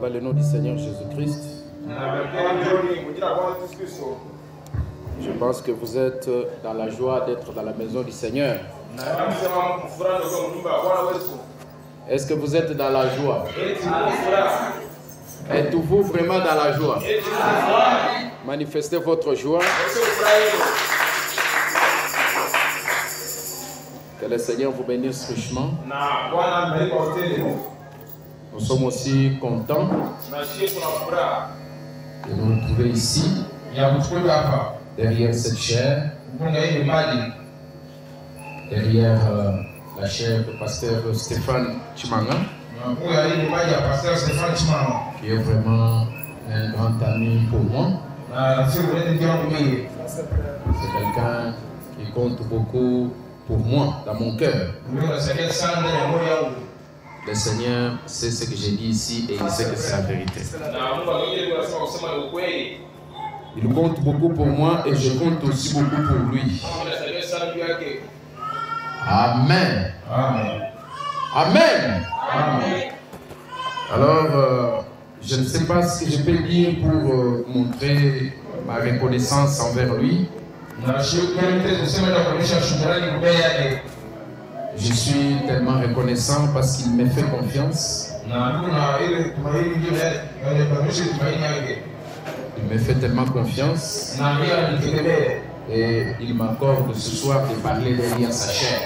Dans le nom du Seigneur Jésus-Christ, je pense que vous êtes dans la joie d'être dans la maison du Seigneur. Est-ce que vous êtes dans la joie? Êtes-vous vraiment dans la joie? Manifestez votre joie. Que le Seigneur vous bénisse richement. Nous sommes aussi contents de nous retrouver ici, derrière cette chaire, derrière la chaire du pasteur Stéphane Chimanga, qui est vraiment un grand ami pour moi. C'est quelqu'un qui compte beaucoup pour moi, dans mon cœur. Le Seigneur sait ce que j'ai dit ici et il sait que c'est la vérité. Il compte beaucoup pour moi et je compte aussi beaucoup pour lui. Amen. Amen. Amen. Amen. Alors, je ne sais pas ce que je peux dire pour montrer ma reconnaissance envers lui. Je suis tellement reconnaissant parce qu'il me fait confiance. Il me fait tellement confiance. Et il m'accorde ce soir de parler derrière sa chair.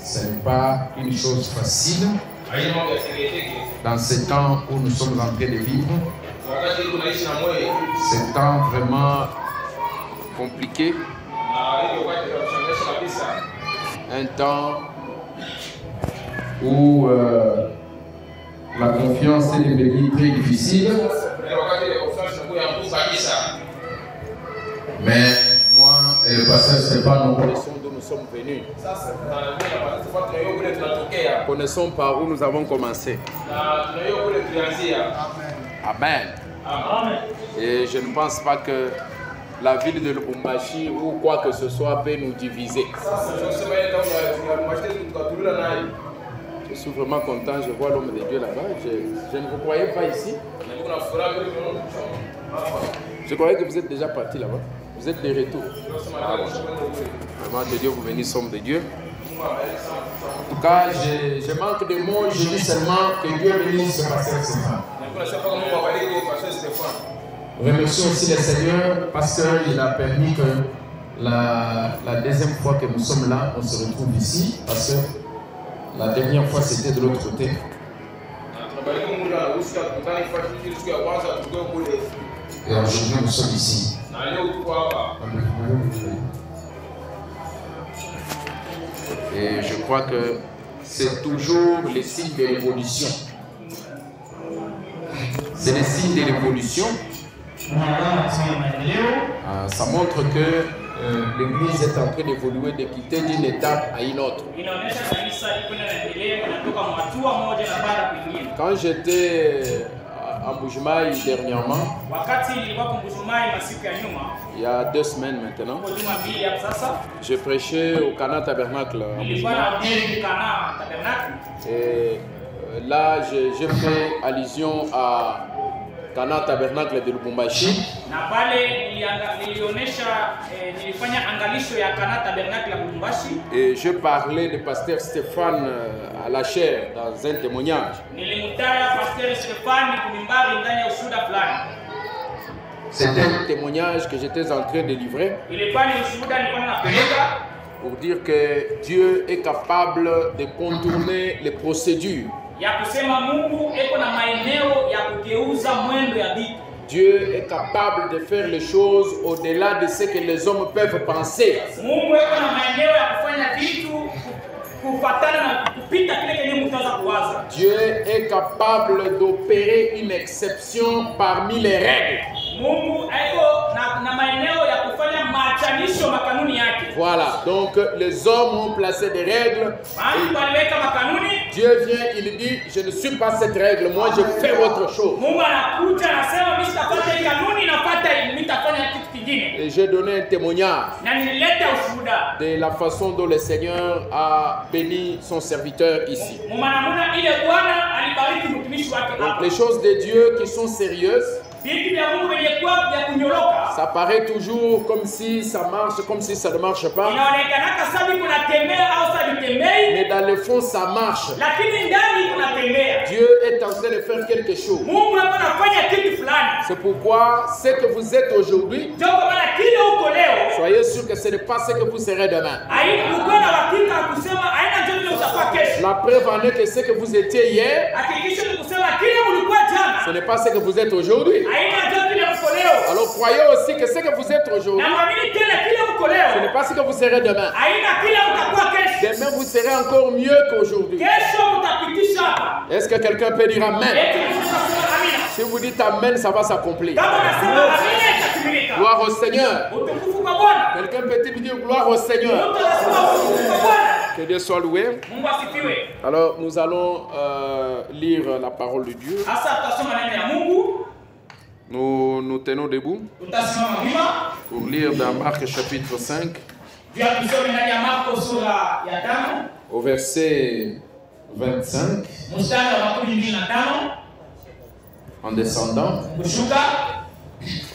Ce n'est pas une chose facile dans ces temps où nous sommes en train de vivre. C'est un temps vraiment compliqué. Un temps où la confiance est devenue très difficile. Mais moi et le pasteur Stéphane, nous connaissons d'où nous sommes venus. Nous connaissons par où nous avons commencé. Amen. Amen. Et je ne pense pas que la ville de Lubumbashi ou quoi que ce soit peut nous diviser. Je suis vraiment content, je vois l'homme de Dieu là-bas. Je ne vous croyais pas ici. Je croyais que vous êtes déjà parti là-bas. Vous êtes de retour. Ah, bon. Vraiment, de Dieu vous bénisse, homme de Dieu. En tout cas, je manque de mots. Je dis seulement que Dieu bénisse le pasteur Stéphane. Remercions aussi le Seigneur parce qu'il a permis que la deuxième fois que nous sommes là, on se retrouve ici. Parce que la dernière fois, c'était de l'autre côté. Et aujourd'hui, nous sommes ici. Et je crois que c'est toujours les signes de l'évolution. C'est les signes de l'évolution. Ça montre que l'Église est en train d'évoluer, de quitter d'une étape à une autre. Quand j'étais à Mbujimayi dernièrement, il y a 2 semaines maintenant, je prêchais au Cana Tabernacle à Mbujimayi. Et là, j'ai fait allusion à Cana Tabernacle de Lubumbashi. Et je parlais de pasteur Stéphane à la chair dans un témoignage. C'était un témoignage que j'étais en train de livrer pour dire que Dieu est capable de contourner les procédures. Dieu est capable de faire les choses au-delà de ce que les hommes peuvent penser. Dieu est capable d'opérer une exception parmi les règles. Voilà, donc les hommes ont placé des règles. Dieu vient, il dit, je ne suis pas cette règle, moi je fais autre chose. Et j'ai donné un témoignage de la façon dont le Seigneur a béni son serviteur ici. Donc les choses de Dieu qui sont sérieuses, ça paraît toujours comme si ça marche, comme si ça ne marche pas. Mais dans le fond, ça marche. Dieu est en train de faire quelque chose. C'est pourquoi ce que vous êtes aujourd'hui, soyez sûr que ce n'est pas ce que vous serez demain. La preuve en est que ce que vous étiez hier, ce n'est pas ce que vous êtes aujourd'hui. Alors croyez aussi que ce que vous êtes aujourd'hui, ce n'est pas ce que vous serez demain. Demain vous serez encore mieux qu'aujourd'hui. Est-ce que quelqu'un peut dire Amen? Si vous dites Amen, ça va s'accomplir. Gloire au Seigneur. Quelqu'un peut dire gloire au Seigneur. Que Dieu soit loué. Alors nous allons lire la parole de Dieu. Nous tenons debout pour lire dans Marc chapitre 5 au verset 25 en descendant.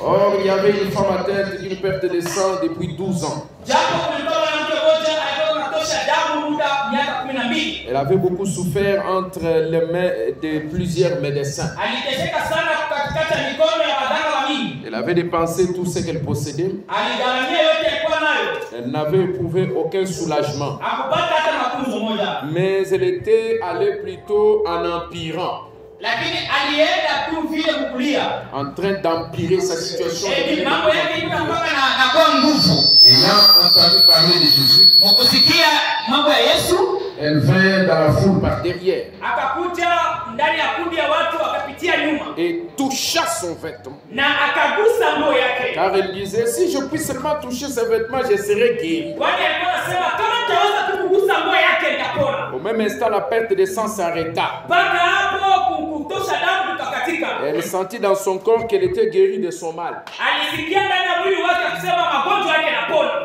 Or il y avait une femme atteinte d'une perte de sang depuis 12 ans. Elle avait beaucoup souffert entre les mains de plusieurs médecins. Elle avait dépensé tout ce qu'elle possédait. Elle n'avait éprouvé aucun soulagement. Mais elle était allée plutôt en empirant. En train d'empirer sa situation. Ayant entendu parler de Jésus, elle vint dans la foule par derrière et toucha son vêtement. Car elle disait, si je puis seulement toucher ses vêtements, je serai guéri. Au même instant, la perte de sang s'arrêta. Elle sentit dans son corps qu'elle était guérie de son mal.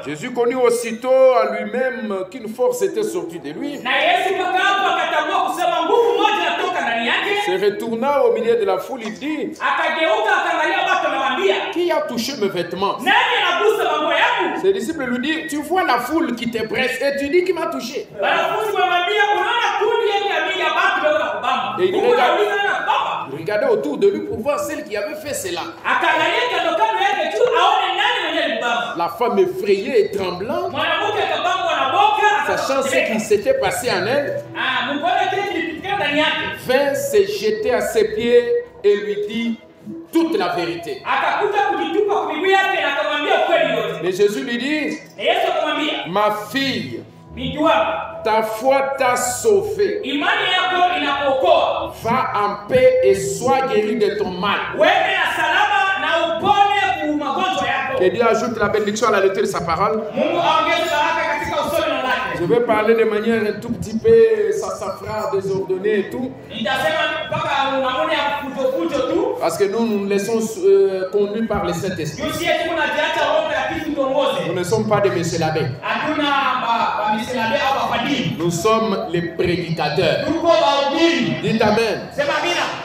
Jésus connut aussitôt en lui-même qu'une force était sortie de lui. Se retourna au milieu de la foule, il dit, qui a touché mes vêtements? Ses disciples lui disent, tu vois la foule qui te presse et tu dis qui m'a touché. Et il regardait autour de lui pour voir celle qui avait fait cela. La femme effrayée et tremblante, sachant ce qui s'était passé en elle, vint se jeter à ses pieds et lui dit toute la vérité. Mais Jésus lui dit, ma fille, ta foi t'a sauvé. Va en paix et sois guérie de ton mal. Que Dieu ajoute la bénédiction à la lecture de sa parole. Je vais parler de manière un tout petit peu, ça fera désordonné et tout. Parce que nous nous laissons conduire par le Saint-Esprit. Nous ne sommes pas des messieurs l'abbé. Nous sommes les prédicateurs. Dites Amen.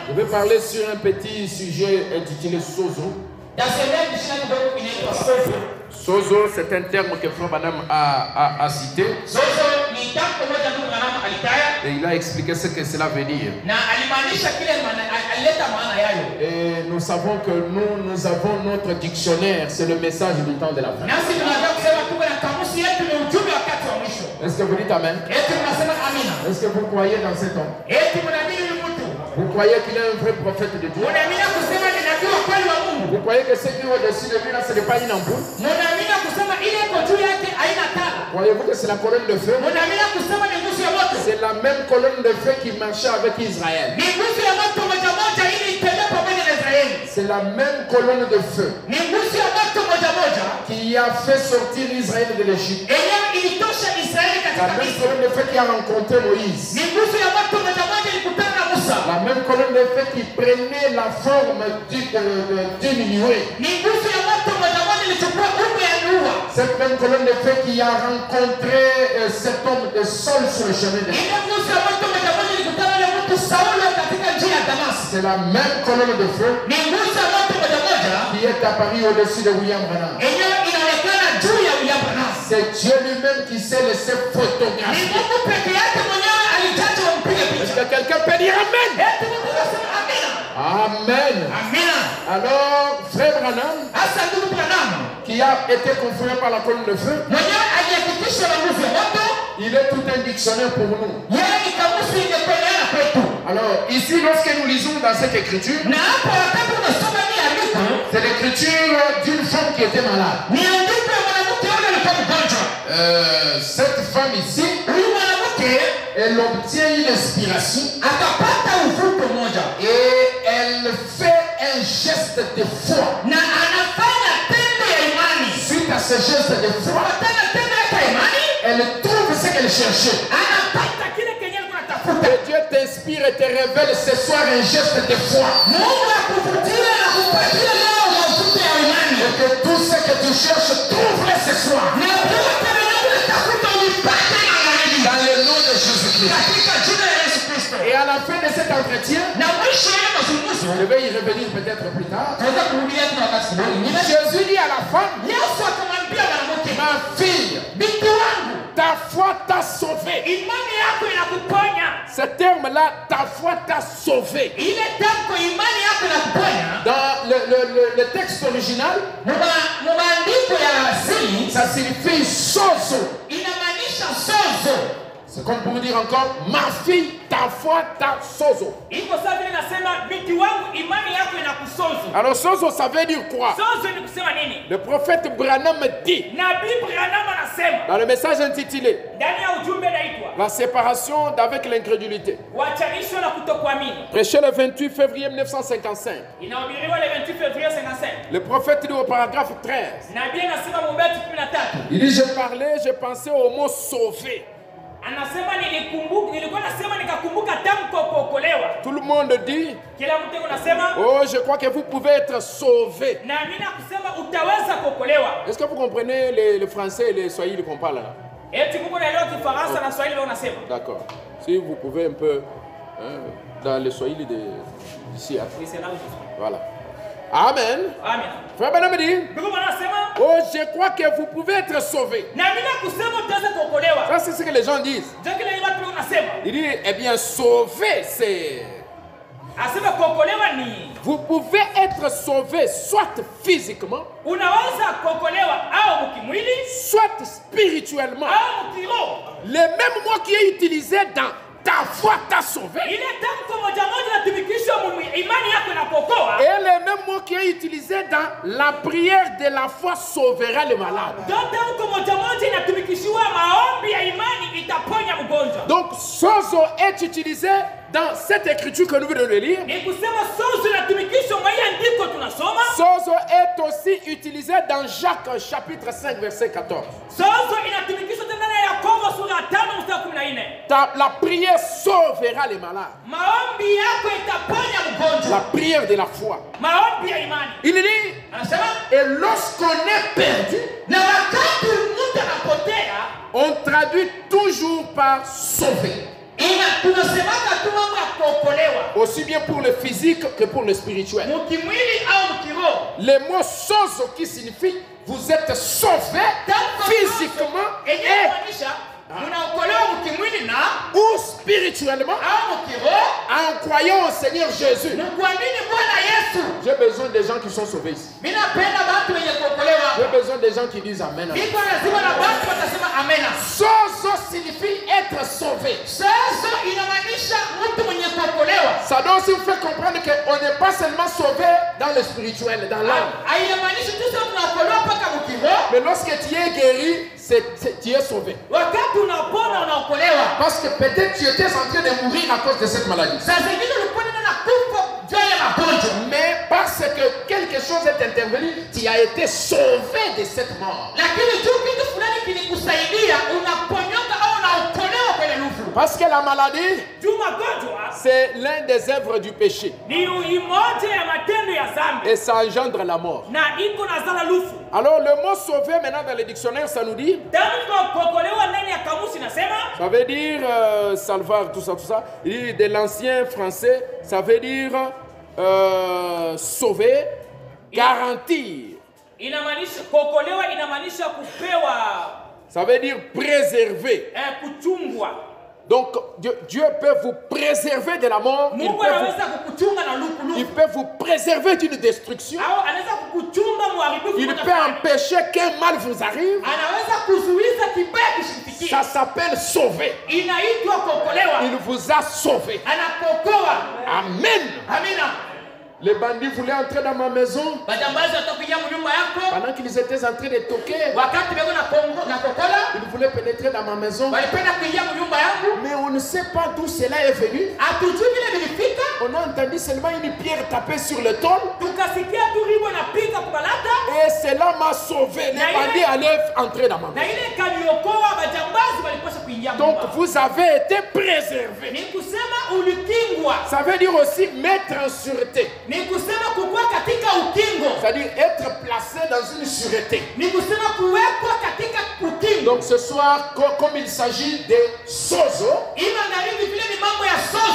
Je vais parler sur un petit sujet intitulé Sozo. Sozo, c'est un terme que Frère Branham a cité. Et il a expliqué ce que cela veut dire. Et nous savons que nous avons notre dictionnaire, c'est le message du temps de la fin. Est-ce que vous dites Amen? Est-ce que vous croyez dans cet homme? Vous croyez qu'il est un vrai prophète de Dieu? Vous croyez que ce qui est au-dessus de lui là, ce n'est pas une ampoule? Croyez-vous que c'est la colonne de feu? C'est la même colonne de feu qui marchait avec Israël. C'est la même colonne de feu qui a fait sortir Israël de l'Égypte. La même colonne de feu qui a rencontré Moïse. La même colonne de feu qui prenait la forme d'une nuée. Cette même colonne de feu qui a rencontré cet homme de Saul sur le chemin de Damas. C'est la même colonne de feu qui est apparue au-dessus de William Branham. C'est Dieu lui-même qui s'est laissé photographier. Est-ce que quelqu'un peut dire Amen? Amen. Alors, frère Branham, qui a été confronté par la colonne de feu, il est tout un dictionnaire pour nous. Alors, ici, lorsque nous lisons dans cette écriture, c'est l'écriture d'une femme qui était malade. Cette femme ici, elle obtient une inspiration et elle fait un geste de foi. Suite à ce geste de foi, elle trouve ce qu'elle cherchait. Que Dieu t'inspire et te révèle ce soir un geste de foi. Et que tout ce que tu cherches, trouve-le ce soir. Dans le nom de Jésus-Christ. Et à la fin de cet entretien, je vais y revenir peut-être plus tard. Jésus dit à la femme, ma fille, ta foi t'a sauvé. Ce terme-là, ta foi t'a sauvé. Dans le texte original, ça signifie sozo. C'est comme pour dire encore, ma fille, ta foi t'a sozo. Alors sozo, ça veut dire quoi? Le prophète Branham dit, dans le message intitulé, la séparation d'avec l'incrédulité, prêché le 28 février 1955. Le prophète dit au paragraphe 13, il dit, je pensais au mot sauver. Tout le monde dit, oh, je crois que vous pouvez être sauvé. Est-ce que vous comprenez le français et le swahili qu'on parle là? D'accord. Si vous pouvez un peu, dans le swahili d'ici. Voilà. Amen. Frère Branham dit, oh, je crois que vous pouvez être sauvé. Ça, c'est ce que les gens disent. Il dit, eh bien, sauvé, c'est... Vous pouvez être sauvé soit physiquement, soit spirituellement. Le même mot qui est utilisé dans ta foi t'a sauvé. Et le même mot qui est utilisé dans la prière de la foi sauvera le malade. Donc, sozo est utilisé dans cette écriture que nous venons de lire. Sozo est aussi utilisé dans Jacques chapitre 5 verset 14. La prière sauvera les malades. La prière de la foi. Il dit, et lorsqu'on est perdu, on traduit toujours par sauver. Aussi bien pour le physique que pour le spirituel. Le mot sozo qui signifie vous êtes sauvé physiquement et ou spirituellement en croyant au Seigneur Jésus. J'ai besoin des gens qui sont sauvés ici. J'ai besoin des gens qui disent Amen. Sozo signifie être sauvé. Ça doit aussi vous faire comprendre qu'on n'est pas seulement sauvé dans le spirituel, dans l'âme. Mais lorsque tu es guéri, tu es sauvé. Parce que peut-être tu étais en train de mourir à cause de cette maladie. Mais parce que quelque chose est intervenu, tu as été sauvé de cette mort. Parce que la maladie, c'est l'un des œuvres du péché. Et ça engendre la mort. Alors le mot sauver maintenant dans le dictionnaire, ça nous dit, ça veut dire salvar, tout ça. Il dit de l'ancien français, ça veut dire sauver, garantir. Ça veut dire préserver. Donc Dieu peut vous préserver de la mort. Il peut vous préserver d'une destruction. Il peut empêcher qu'un mal vous arrive. Ça s'appelle sauver. Il vous a sauvé. Amen. Les bandits voulaient entrer dans ma maison. Pendant qu'ils étaient en train de toquer, ils voulaient pénétrer dans ma maison. Mais on ne sait pas d'où cela est venu. On a entendu seulement une pierre taper sur le tôle. Et cela m'a sauvé. Les bandits allaient entrer dans ma maison. Donc vous avez été préservé. Ça veut dire aussi mettre en sûreté. C'est-à-dire être placé dans une sûreté. Donc ce soir, comme il s'agit de sozo,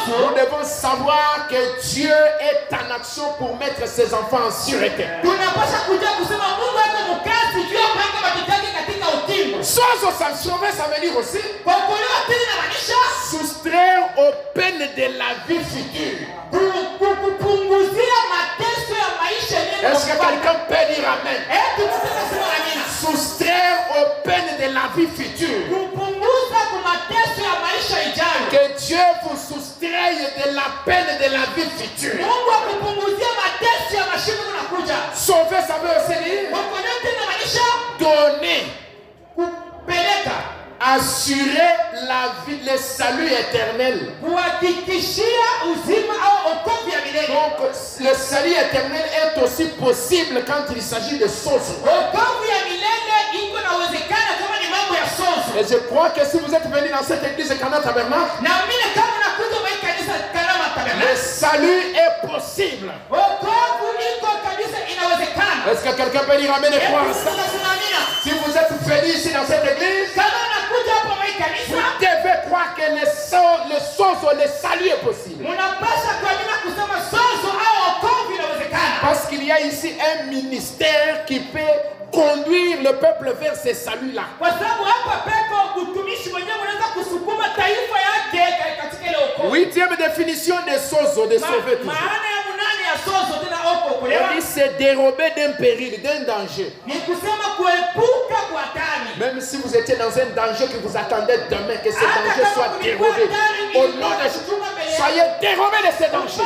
nous devons savoir que Dieu est en action pour mettre ses enfants en sûreté. Sozo, ça veut dire aussi soustraire aux peines de la vie future. Est-ce que quelqu'un peut dire amen? Soustraire aux peines de la vie future. Que Dieu vous soustraye de la peine de la vie future. Sauver, ça veut aussi dire donner, assurer la vie, le salut éternel. Donc le salut éternel est aussi possible quand il s'agit de sozo. Et je crois que si vous êtes venu dans cette église de Cana Tabernacle, le salut est possible. Est-ce que quelqu'un peut dire amen et croire ça? Si vous êtes venu ici dans cette église, vous devez croire que le sozo, le salut est possible. Parce qu'il y a ici un ministère qui peut conduire le peuple vers ce salut-là. Huitième définition de sozo, de sauver toujours. On dit c'est dérober d'un péril, d'un danger. Même si vous étiez dans un danger que vous attendez demain, que ce danger soit dérobé. Au nom de Jésus, soyez dérobés de ce danger.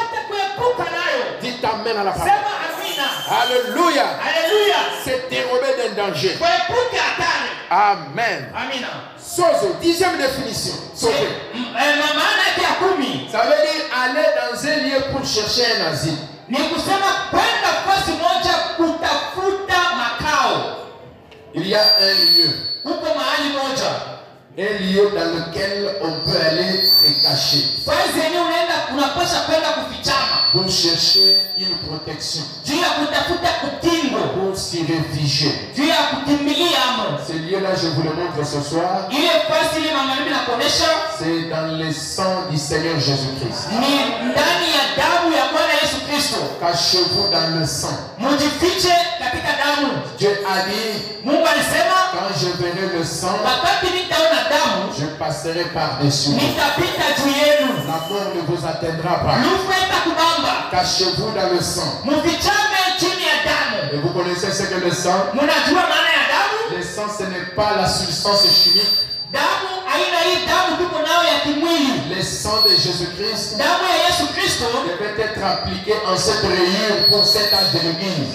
Dites amen à la parole. Alléluia. C'est dérobé d'un danger. Amen. Sozo, dixième définition. Sauver. Ça veut dire aller dans un lieu pour chercher un asile. Il y a un lieu. Un lieu dans lequel on peut aller se cacher. Pour chercher une protection. Pour s'y réfugier. Ce lieu-là, je vous le montre ce soir. C'est dans le sang du Seigneur Jésus-Christ. Cachez-vous dans le sang. Dieu a dit, quand je verrai le sang, je passerai par-dessus. La mort ne vous atteindra pas. Cachez-vous dans le sang. Et vous connaissez ce que le sang? Le sang, ce n'est pas la substance chimique. Le sang de Jésus-Christ devait être appliqué en cette rayure pour cet âge de l'église.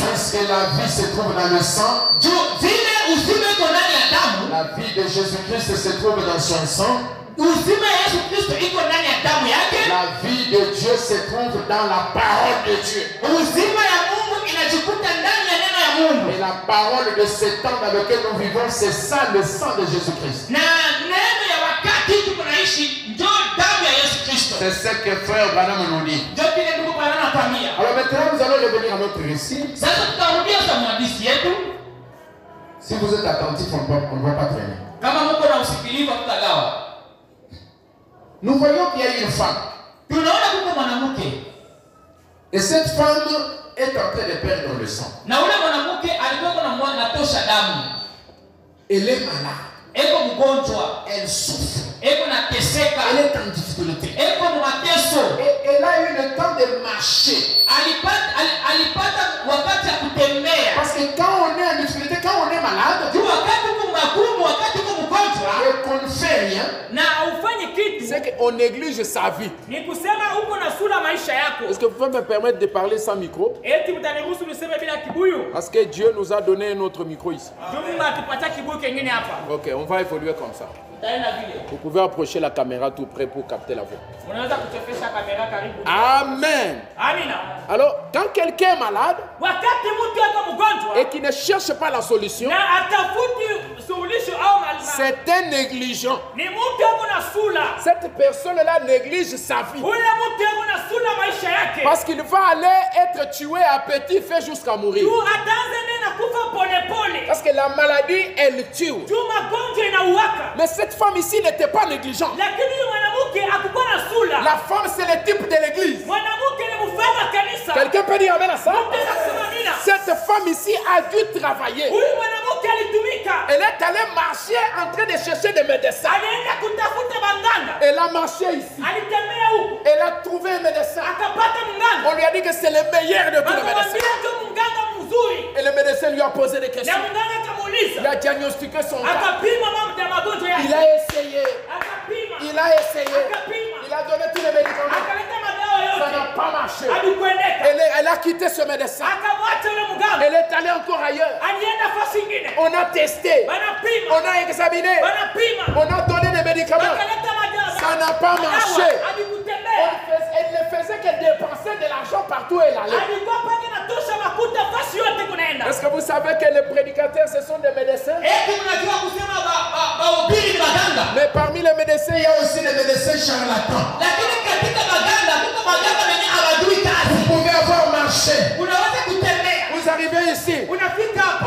Parce que la vie se trouve dans le sang. La vie de Jésus-Christ se trouve dans son sang. La vie de Dieu se trouve dans la parole de Dieu. Et la La parole de ce temps dans lequel nous vivons, c'est ça le sang de Jésus-Christ. C'est ce que frère Branham nous dit. Alors maintenant, nous allons revenir à notre récit. Si vous êtes attentif, on ne va pas traîner. Nous voyons qu'il y a une femme. Et cette femme est en train de perdre le sang. Elle est malade. Elle souffre. Elle est en difficulté. Et elle a eu le temps de marcher. Parce que quand on est en difficulté, quand on est malade, et qu'on ne fait rien, c'est qu'on néglige sa vie. Est-ce que vous pouvez me permettre de parler sans micro? Parce que Dieu nous a donné un autre micro ici. Ok, on va évoluer comme ça. Vous pouvez approcher la caméra tout près pour capter la voix. Amen. Alors, quand quelqu'un est malade et qui ne cherche pas la solution, c'est un négligent. Cette personne-là néglige sa vie. Parce qu'il va aller être tué à petit feu jusqu'à mourir. Parce que la maladie, elle tue. Mais cette femme ici n'était pas négligente. La femme, c'est le type de l'église. Quelqu'un peut dire amen à ça? Cette femme ici a dû travailler. Elle est allée marcher en train de chercher des médecins. Elle a marché ici. Elle a trouvé un médecin. On lui a dit que c'est le meilleur de tous les médecins. Et le médecin lui a posé des questions. Il a diagnostiqué son cas. Il a essayé. Il a essayé. Il a donné tous les médicaments. Ça n'a pas marché. Elle a quitté ce médecin. Elle est allée encore ailleurs. On a testé. On a examiné. On a donné des médicaments. Ça n'a pas marché. Elle ne faisait que dépenser de l'argent partout où elle allait. Est-ce que vous savez que les prédicateurs, ce sont des médecins? Mais parmi les médecins, il y a aussi des médecins charlatans. Vous pouvez avoir marché. Vous arrivez ici. On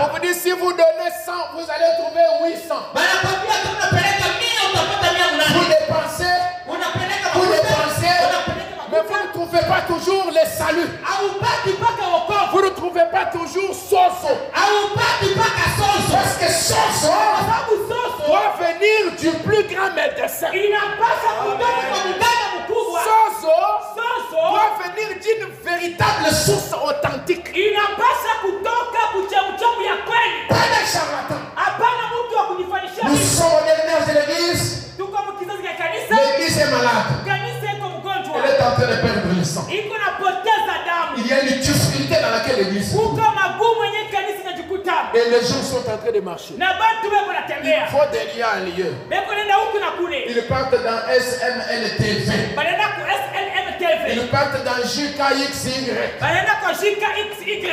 vous dit si vous donnez 100, vous allez trouver 800. Vous dépensez. Mais vous ne trouvez pas toujours les saluts. Vous ne trouvez pas toujours Soso. Parce que Soso doit venir du plus grand médecin. Soso doit venir d'une véritable source authentique. Pas des charlatans. Nous sommes aux dernières de l'église. L'église est malade. Elle est en train de perdre le sang. Il y a une difficulté dans laquelle l'église se trouve. Et les gens sont en train de marcher. Il faut des liens en lieu. Ils partent dans SMLTV. Ils partent dans JKXY.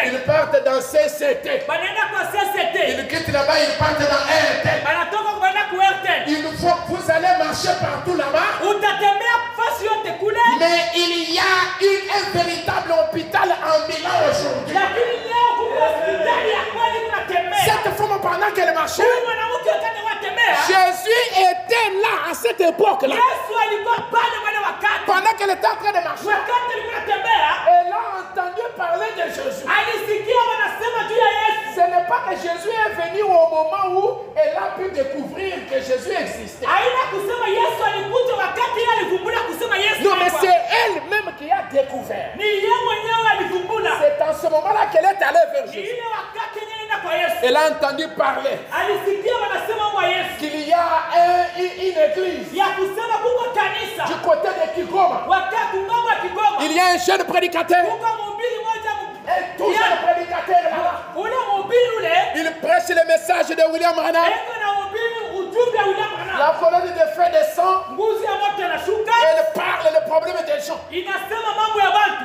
Ils partent dans CCT. Ils quittent là-bas, ils partent dans RT. Vous allez marcher partout là-bas. Mais il y a un véritable hôpital ambulant aujourd'hui. Cette femme, pendant qu'elle marchait, Jésus était là à cette époque-là. Pendant qu'elle était en train de marcher, elle a entendu parler de Jésus. Ce n'est pas que Jésus est venu au moment où elle a pu découvrir que Jésus existait. Non, mais c'est elle-même qui a découvert. C'est en ce moment-là qu'elle est allée vers Jésus. Elle a entendu parler qu'il y a une église du côté de Kigoma. Il y a un jeune prédicateur. Un tout jeune prédicateur là-bas. Il prêche le message de William Branham. La colonne de feu descend. Elle parle le problème des gens.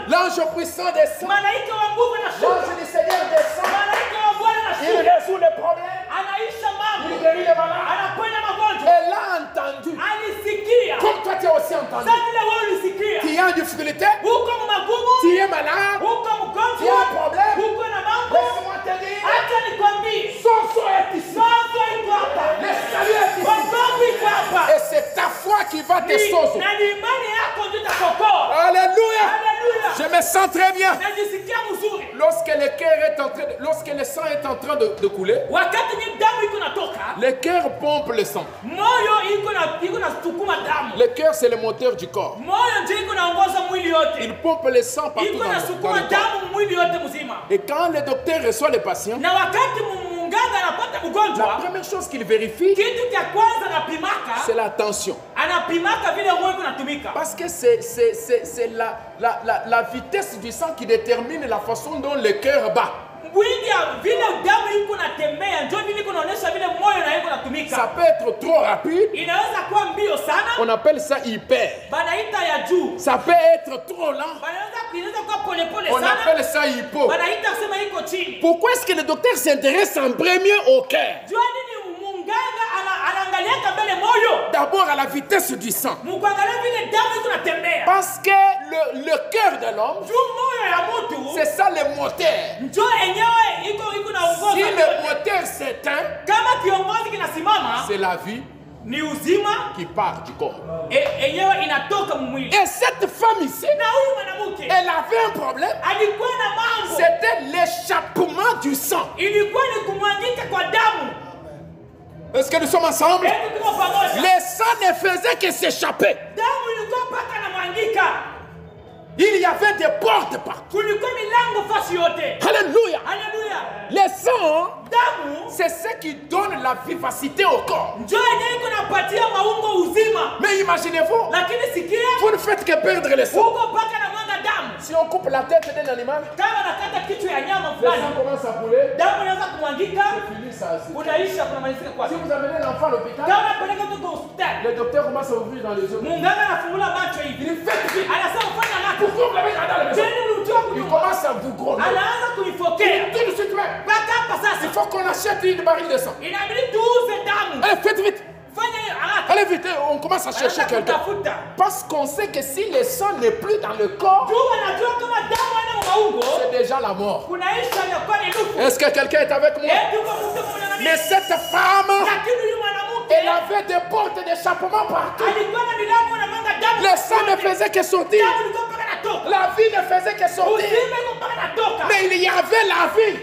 L'ange puissant descend. L'ange du Seigneur descend. Il Soso est ici. Le salut est ici. Et c'est ta foi qui va te sauver. Alléluia. Je me sens très bien. Lorsque le sang est en train de couler, le cœur pompe le sang. Le cœur, c'est le moteur du corps. Il pompe le sang partout dans le corps. Et quand le docteur reçoit les patients, la première chose qu'il vérifie, c'est la tension. Parce que c'est la vitesse du sang qui détermine la façon dont le cœur bat. Ça peut être trop rapide. On appelle ça hyper. Ça peut être trop lent. On appelle ça hypo. Pourquoi est-ce que le docteur s'intéresse en premier au cœur? D'abord à la vitesse du sang. Parce que le cœur de l'homme, c'est ça le moteur. Si le moteur s'éteint, c'est la vie qui part du corps. Et cette femme ici, elle avait un problème. C'était l'échappement du sang. Est-ce que nous sommes ensemble? Le sang ne faisait que s'échapper. Il y avait des portes partout. Alléluia. Le sang, c'est ce qui donne la vivacité au corps. Mais imaginez-vous, vous ne faites que perdre le sang. Si on coupe la tête d'un animal, le sang commence à couler. C'est fini ça. Si vous amenez l'enfant à l'hôpital, le docteur commence à ouvrir dans les yeux. Il fait vite. Pourquoi vous l'avez dans la maison? Il commence à vous gronder. Tout de suite, il faut qu'on achète une baril de sang. Allez, faites vite. Allez vite, on commence à chercher quelqu'un. Parce qu'on sait que si le sang n'est plus dans le corps, c'est déjà la mort. Est-ce que quelqu'un est avec moi? Mais cette femme, elle avait des portes d'échappement partout. Le sang ne faisait que sortir. La vie ne faisait que sortir. Mais il y avait la vie.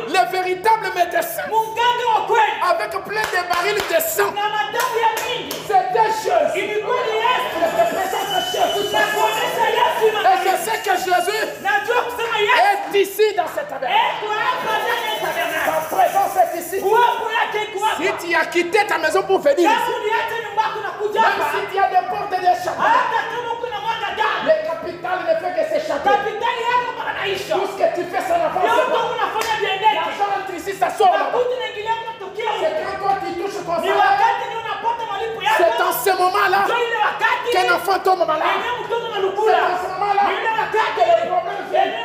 Le véritable médecin, avec plein de barils de sang. C'était Jésus. Et je sais que Jésus est ici dans cette tabernacle. Sa présence est ici. Si tu as quitté ta maison pour venir ici, même si tu as des portes d'échappement, le capital ne fait que s'échapper. Tout ce que tu fais, ça n'a pas de sens. L'argent entre ici, ça sort là-bas. C'est quand toi tu touches ton salaire, c'est dans ce moment-là qu'un enfant tombe malade. C'est dans ce moment-là que les problèmes viennent.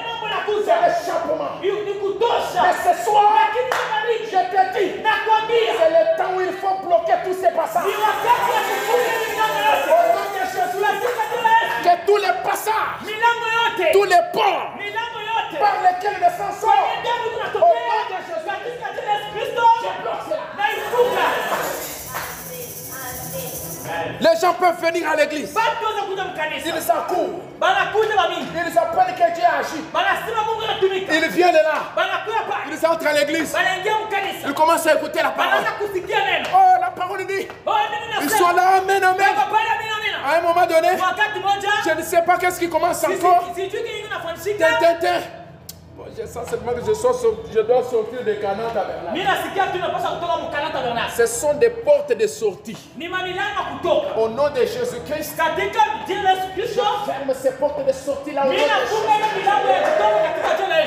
C'est l'échappement. Mais ce soir, je te dis, c'est le temps où il faut bloquer tous ces passages. Au nom de Jésus, que tous les passages, tous les ports par lesquels le sang sort, au nom de Jésus, je bloque cela. Les gens peuvent venir à l'église. Ils s'accourent. Ils appellent que Dieu agit. Ils viennent là. Ils entrent à l'église. Ils commencent à écouter la parole. Oh, la parole dit. Ils sont là, amen, amen. À un moment donné, je ne sais pas qu'est-ce qui commence encore. Je sens seulement que je dois sortir de Cana Tabernacle. Ce sont des portes de sortie. Au nom de Jésus-Christ, je ferme ces portes de sortie là au nom de Jésus.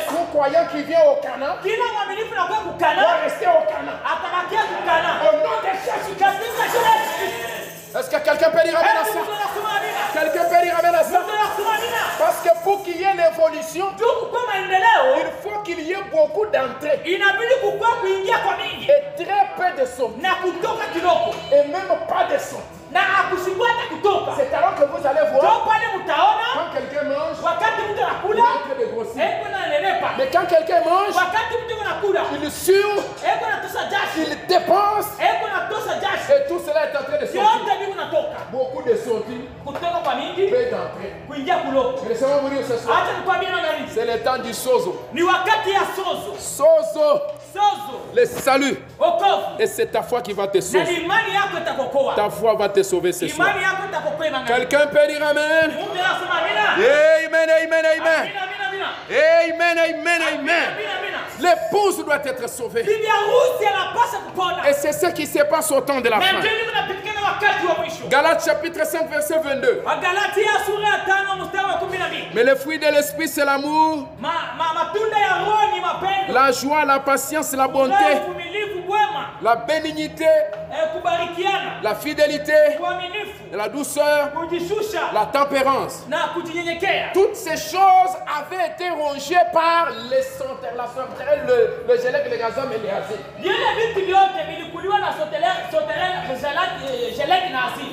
Tout croyant qui vient au Cana doit rester au Cana. Au nom de Jésus-Christ. Est-ce que quelqu'un peut dire amen à ça? Quelqu'un peut dire amen à ça? Parce que pour qu'il y ait l'évolution, il faut qu'il y ait beaucoup d'entrées et très peu de sorties. Et même pas de sorties. C'est alors que vous allez voir quand quelqu'un mange, il est en train de grossir. Mais quand quelqu'un mange, dépenses. Et tout cela est en train de sortir. Beaucoup de sorties. Peu d'entrées. Laissez-moi vous dire ce soir. C'est le temps du sozo. Sozo. Le salut. Et c'est ta foi qui va te sauver. Ta foi va te sauver ce soir. Quelqu'un peut dire amen. Amen, amen, amen. Amen, amen, amen. L'épouse doit être sauvée. Et c'est ce qui se passe au temps de la fin. Galates chapitre 5 verset 22. Mais le fruit de l'esprit c'est l'amour, la joie, la patience, la bonté, la bénignité, la fidélité, la douceur, la tempérance. Toutes ces choses avaient été rongées par la sauterelle, le gélèque, le gazon et les acides.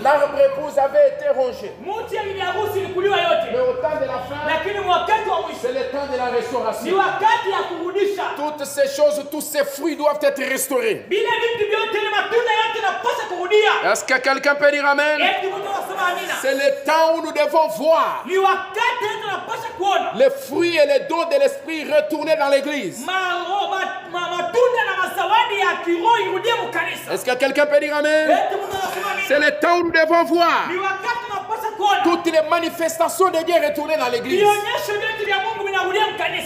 L'arbre épouse avait été rongé. Mais au temps de la fin, c'est le temps de la restauration. Toutes ces choses, tous ces fruits doivent être restaurés. Est-ce que quelqu'un peut dire amen? C'est le temps où nous devons voir les fruits et les dons de l'esprit retourner dans l'église. Est-ce que quelqu'un peut dire amen? C'est le temps où nous devons voir toutes les manifestations de Dieu retourner dans l'église.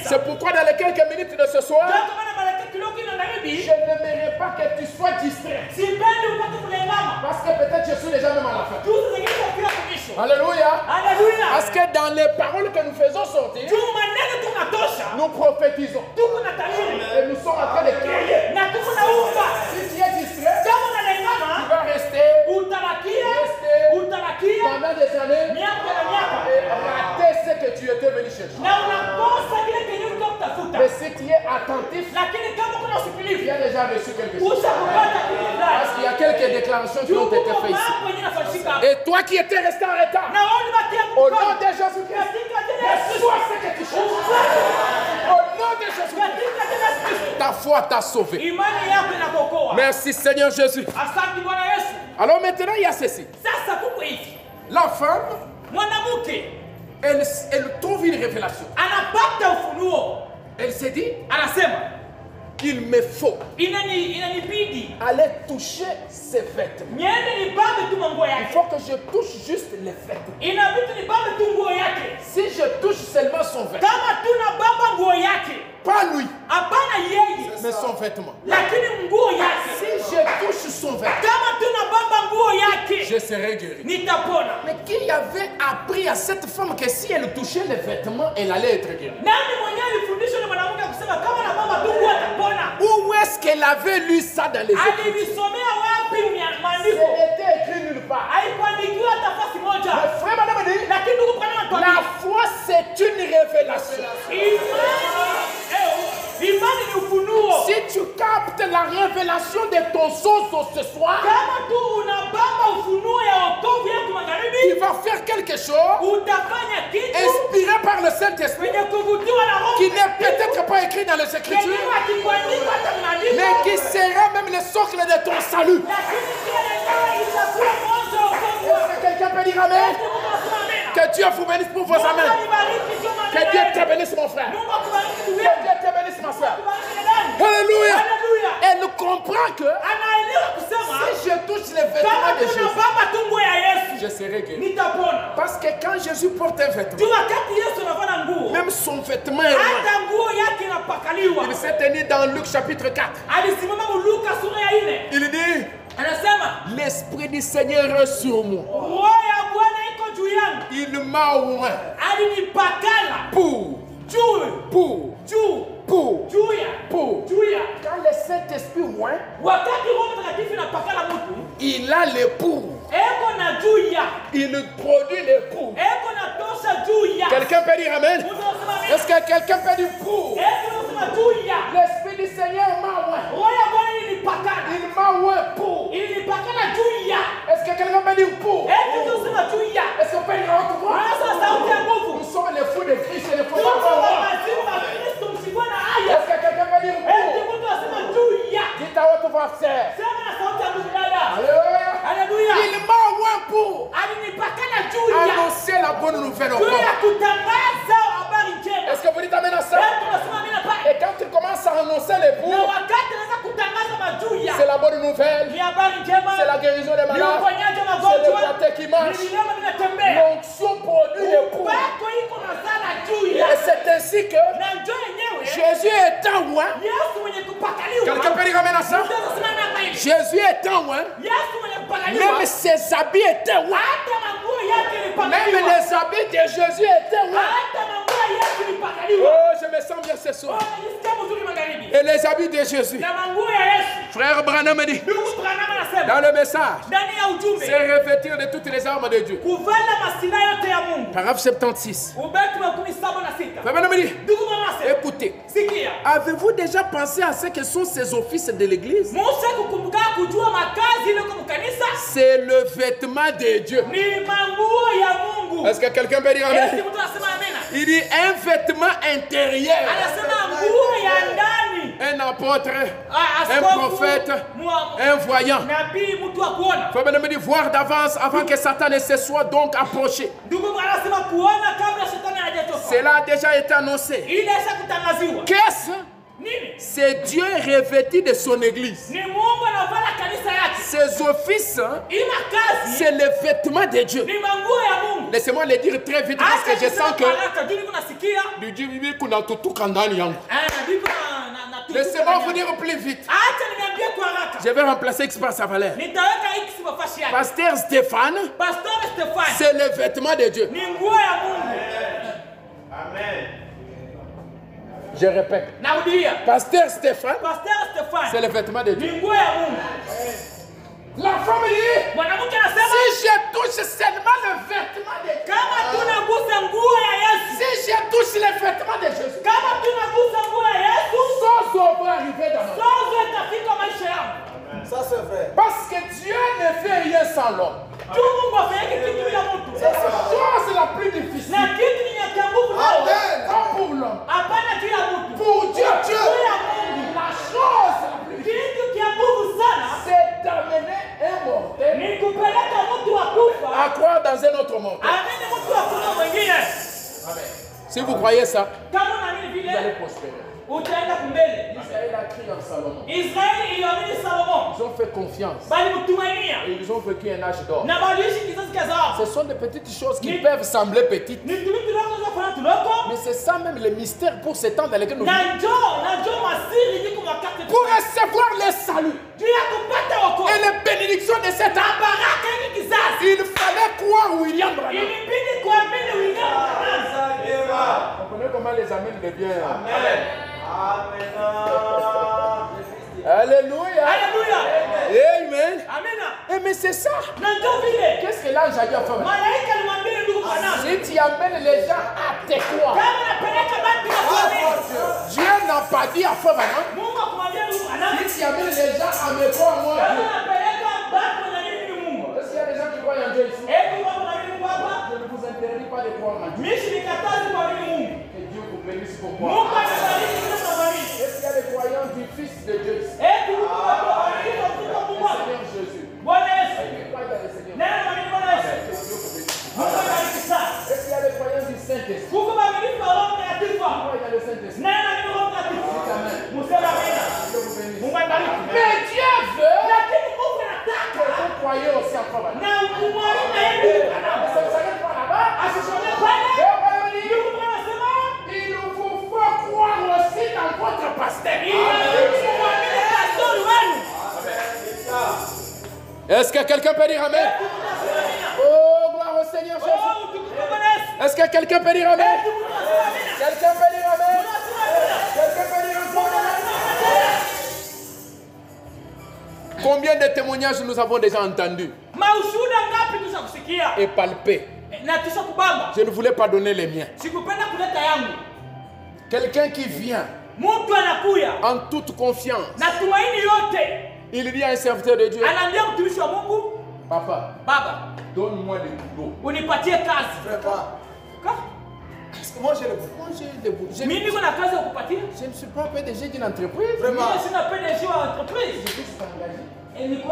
C'est pourquoi dans les quelques minutes de ce soir, je n'aimerais pas que tu sois distrait. Parce que peut-être je suis déjà même à la fin. Alléluia. Parce que dans les paroles que nous faisons sortir, nous prophétisons. Et nous sommes en train de créer. Si tu es distrait, tu vas rester pendant des années et rater ce que tu étais venu chercher. Mais si tu es attentif, tu as déjà reçu quelque chose. Parce qu'il y a quelques déclarations qui ont été faites ici. Et toi qui étais resté en retard, au nom de Jésus-Christ, reçois ce que tu cherches. Au nom de Jésus-Christ, ta foi t'a sauvé. Merci Seigneur Jésus. Alors maintenant il y a ceci. La femme, elle trouve une révélation. Elle s'est dit, il me faut aller toucher ses vêtements. Il faut que je touche juste les vêtements. Si je touche seulement son vêtement, pas lui, mais son vêtement. Si je touche son vêtement, je serai guéri. Mais qui avait appris à cette femme que si elle touchait les vêtements, elle allait être guérie? Où est-ce qu'elle avait lu ça dans les Écritures? C'était écrit nulle part. Le frère madame dit, la foi c'est une révélation. Si tu captes la révélation de ton sozo ce soir, il va faire quelque chose inspiré par le Saint-Esprit qui n'est peut-être pas écrit dans les Écritures, mais qui sera même le socle de ton salut. Est-ce que quelqu'un peut dire amen? Que Dieu vous bénisse pour vos amens. Que Dieu te bénisse mon frère. Que Dieu te bénisse ma soeur. Alléluia. Elle comprend que si je touche les vêtements de Jésus, je serai guéri. Parce que quand Jésus porte un vêtement, même son vêtement est loin. Il s'est tenu dans Luc chapitre 4. Il dit, l'Esprit du Seigneur est sur moi. Il m'a oint pour. Quand le Saint-Esprit oint, il a le pour. Il produit le pour. Quelqu'un peut dire amen? Est-ce que quelqu'un peut dire pour? L'Esprit du Seigneur m'a oint. Il m'a oint pour. Est-ce que quelqu'un peut dire pour? Est-ce qu'on peut dire à haute voix? Nous sommes les fous de Christ et les fous de Est-ce que quelqu'un peut dire pour? Dites à haute voix, frère. annoncer l'époux, c'est la bonne nouvelle. C'est la guérison des malades. C'est le boité qui marche. L'onction produit l'époux. Et c'est ainsi que Jésus est en loin. Quelqu'un peut dire amen à ça? Jésus est en loin. Même ses habits étaient loin. Même les habits de Jésus étaient loin. Oh, je me sens bien ce soir. Et les habits de Jésus. Frère Branham dit dans le message, c'est revêtir de toutes les armes de Dieu. Paragraphe 76. Frère Branham dit, écoutez, avez-vous déjà pensé à ce que sont ces offices de l'église? C'est le vêtement de Dieu. Est-ce que quelqu'un peut dire amen? Il dit un vêtement intérieur. Un apôtre, un prophète, un voyant. Frère Branham dit voir d'avance avant que Satan ne se soit donc approché. Cela a déjà été annoncé. Qu'est-ce? C'est Dieu revêtu de son église. Ses offices, c'est le vêtement de Dieu. Laissez-moi le dire très vite parce que je sens que laissez-moi vous dire plus vite. Je vais remplacer X par sa valeur. Pasteur Stéphane, c'est le vêtement de Dieu. Amen. Je répète. Pasteur Stéphane, c'est le vêtement de Dieu. La femme dit, si je touche seulement le vêtement de Dieu, si je touche le vêtement de Jésus, sans va arriver dans ma vie. Ça c'est vrai. Parce que Dieu ne fait rien sans l'homme. C'est la chose la plus difficile. Pas pour l'homme. Pour Dieu, la chose la plus difficile, c'est d'amener un mortel à croire dans un autre monde. Amen. Si vous croyez ça, vous allez prospérer. Israël a crié en Salomon. Ils ont fait confiance. Et ils ont vécu un âge d'or. Ce sont des petites choses qui peuvent sembler petites. Mais c'est ça même le mystère pour ces temps dans lesquels nous vivons. Pour recevoir le salut et les bénédictions de cet âme, il fallait croire William Branham. Vous comprenez comment les amis deviennent. Amen. Amen. Alléluia. Alléluia. Amen. Amen. Mais c'est ça. Qu'est-ce que l'ange a dit à femme? Si tu amènes les gens à te croire, Dieu n'a pas dit à femme, si tu amènes les gens à me croire, moi, Dieu. Est-ce qu'il y a des gens qui croient en Dieu ici? Je ne vous interdis pas de croire en Dieu. Que Dieu vous bénisse pour moi. Est-ce qu'il y a des croyants du Fils de Dieu ici? Le Seigneur Jésus. Est-ce qu'il y a des croyants du Saint-Esprit? Mais Dieu veut que vous croyez aussi en toi. Il vous faut croire aussi dans votre pasteur. Est-ce que quelqu'un peut dire amen? Oh, gloire au Seigneur Jésus. Est-ce que quelqu'un peut dire amen? Quelqu'un peut dire amen? Quelqu'un peut dire amen? Combien de témoignages nous avons déjà entendus et palpés? Je ne voulais pas donner les miens. Quelqu'un qui vient en toute confiance, il dit à un serviteur de Dieu, Papa, donne-moi le boulot. Parce que moi j'ai le boulot. Je ne suis pas PDG d'une entreprise. Vraiment. Je suis engagé. Je ne suis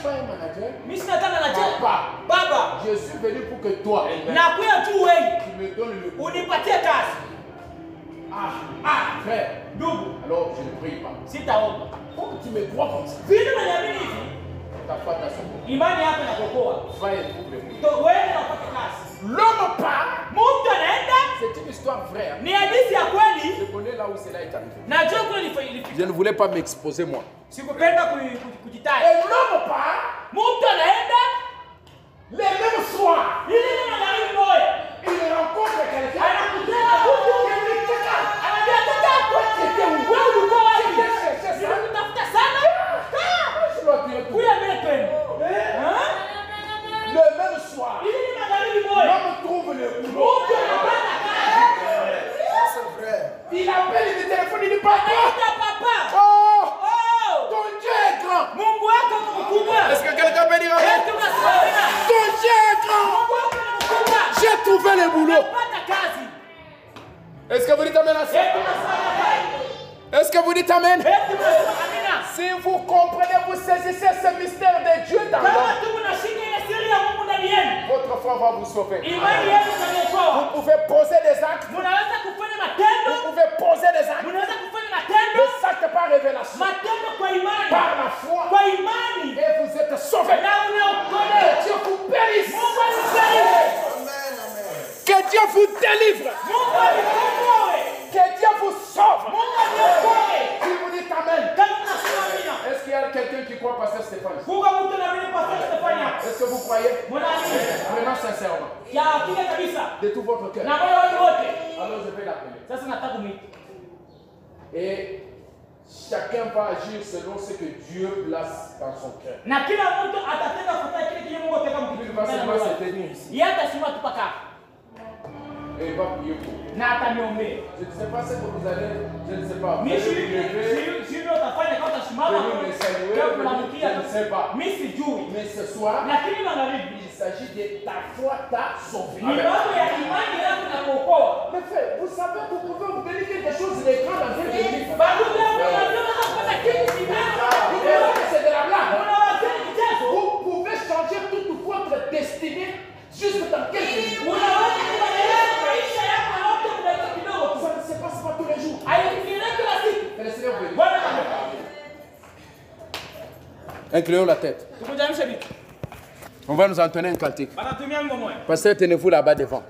pas un manager. Papa, je suis venu pour que toi, tu me donnes le boulot. Frère. Alors je ne prie pas. Pourquoi tu me crois comme ça? Ta foi t'a sauvé. Va et trouve le boulot. L'homme part. C'est une histoire vraie. Je connais là où cela est arrivé. Je ne voulais pas m'exposer moi. Et l'homme part. Le même soir. Il rencontre quelqu'un. Le même soir, l'homme trouve le boulot. Il appelle, il téléphone, il dit papa. Oh, ton Dieu est grand. Est-ce que quelqu'un peut dire amen? Ton Dieu est grand. J'ai trouvé le boulot. Est-ce que vous dites amen à ça? Est-ce que vous dites amen? Si vous comprenez, vous saisissez ce mystère de Dieu dans l'homme, votre foi va vous sauver. Vous pouvez poser des actes. Vous pouvez poser des actes. Les actes par révélation. Par la foi. Et vous êtes sauvés. Que Dieu vous bénisse. Que Dieu vous délivre. Que Dieu vous sauve. Si vous dites amen. Est-ce qu'il y a quelqu'un qui croit pasteur Stéphane? Est-ce que vous croyez? Vraiment sincèrement. De tout votre cœur. Alors je vais l'appeler. Et chacun va agir selon ce que Dieu place dans son cœur. Il va seulement se tenir ici. Et il va prier pour vous. Je ne sais pas ce que vous allez, je ne sais pas. Vous allez vous lever, venir me saluer, je ne sais pas. Mais ce soir, il s'agit de ta foi t'a sauvé. Mais frère, vous savez, vous pouvez vous donner quelque chose d'écran dans une église. C'est de la blague. Vous pouvez changer toute votre destinée juste dans quelques minutes. Ça ne se passe pas tous les jours. Et le Seigneur veut. Inclinons la tête. On va nous entonner un cantique. Pasteur, tenez-vous là-bas devant.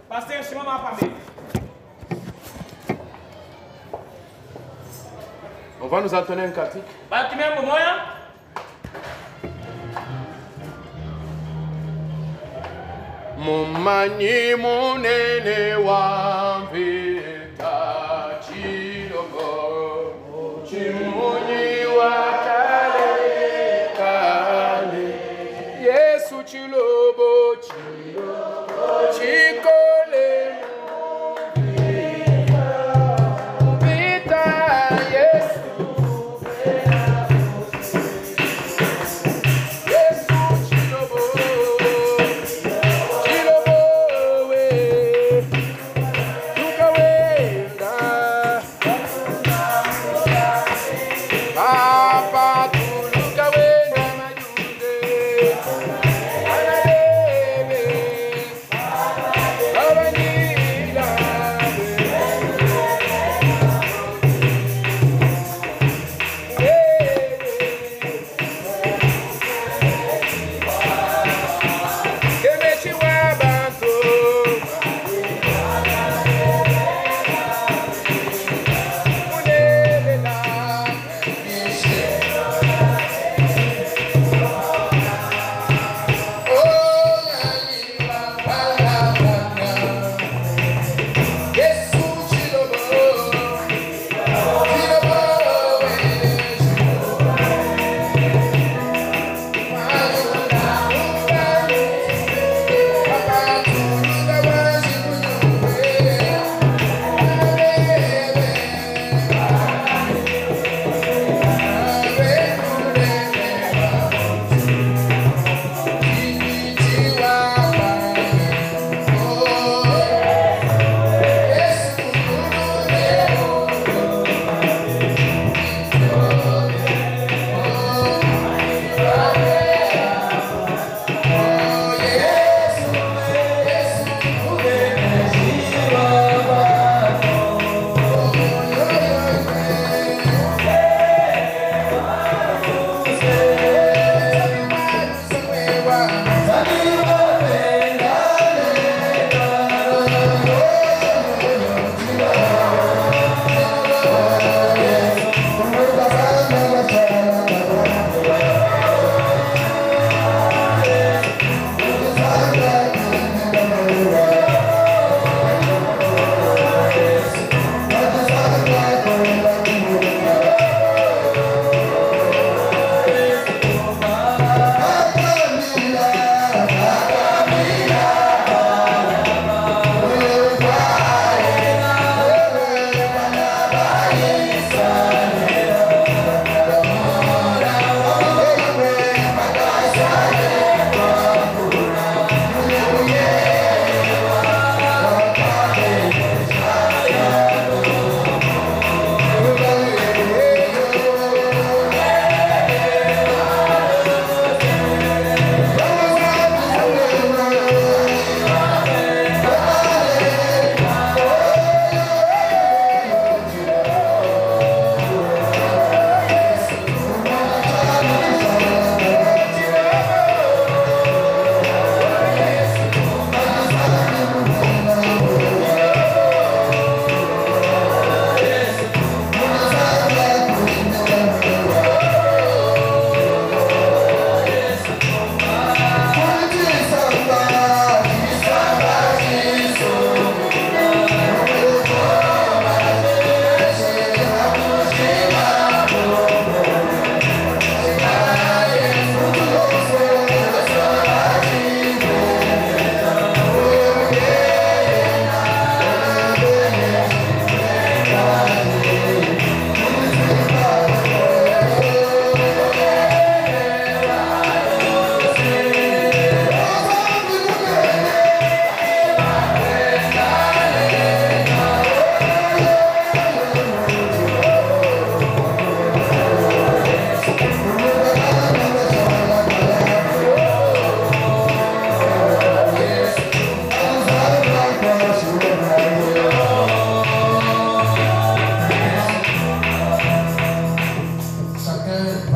On va nous entonner un cantique. Mumanyi munene wamvita chilogo chimunyi wakale kale Yesu chilobo chikole mvita Yesu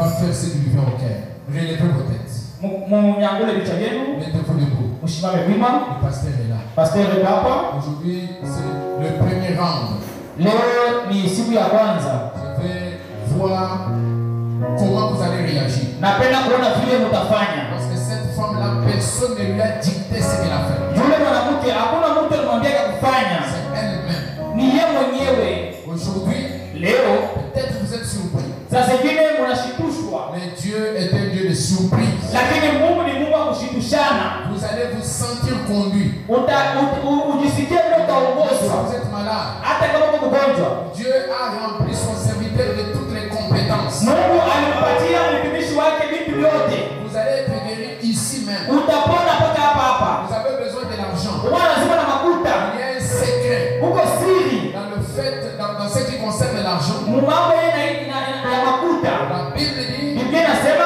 va faire ce qui lui vient au cœur. Relevez vos têtes. Mettez-vous debout. Le pasteur est là. Aujourd'hui, c'est le premier round. Je vais voir comment vous allez réagir. Parce que cette femme-là, personne ne lui a dicté ce qu'elle a fait. C'est elle-même. Aujourd'hui, peut-être vous êtes surpris. Mais Dieu est un Dieu de surprise. Vous allez vous sentir conduit. Si vous êtes malade, Dieu a rempli son serviteur de toutes les compétences. Vous allez être guéri ici même. Vous avez besoin de l'argent. Il y a un secret dans le fait, dans ce qui concerne l'argent. La Bible dit, c'est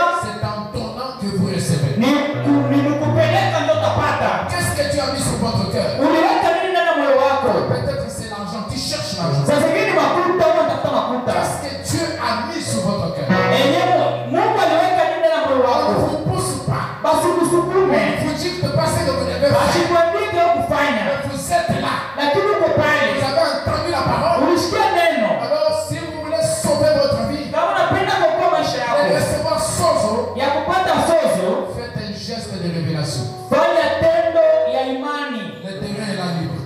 en donnant que vous recevez. Qu'est-ce que tu as mis sur votre cœur? Peut-être que c'est l'argent. Tu cherches l'argent. Qu'est-ce que Dieu a mis sur votre cœur? On ne vous pousse pas. On vous dit de passer de vous devez faire. Mais vous êtes là. Vous avez entendu la parole. Alors si vous voulez sauver votre vie et recevoir sozo, faites un geste de révélation. Le terrain est là libre.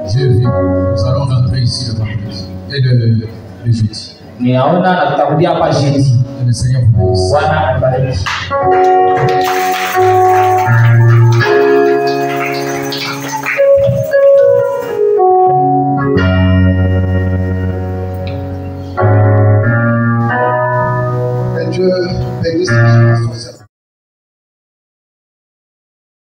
J'ai vu. Nous allons rentrer ici le vendredi et le jeudi. Et le Seigneur vous bénisse.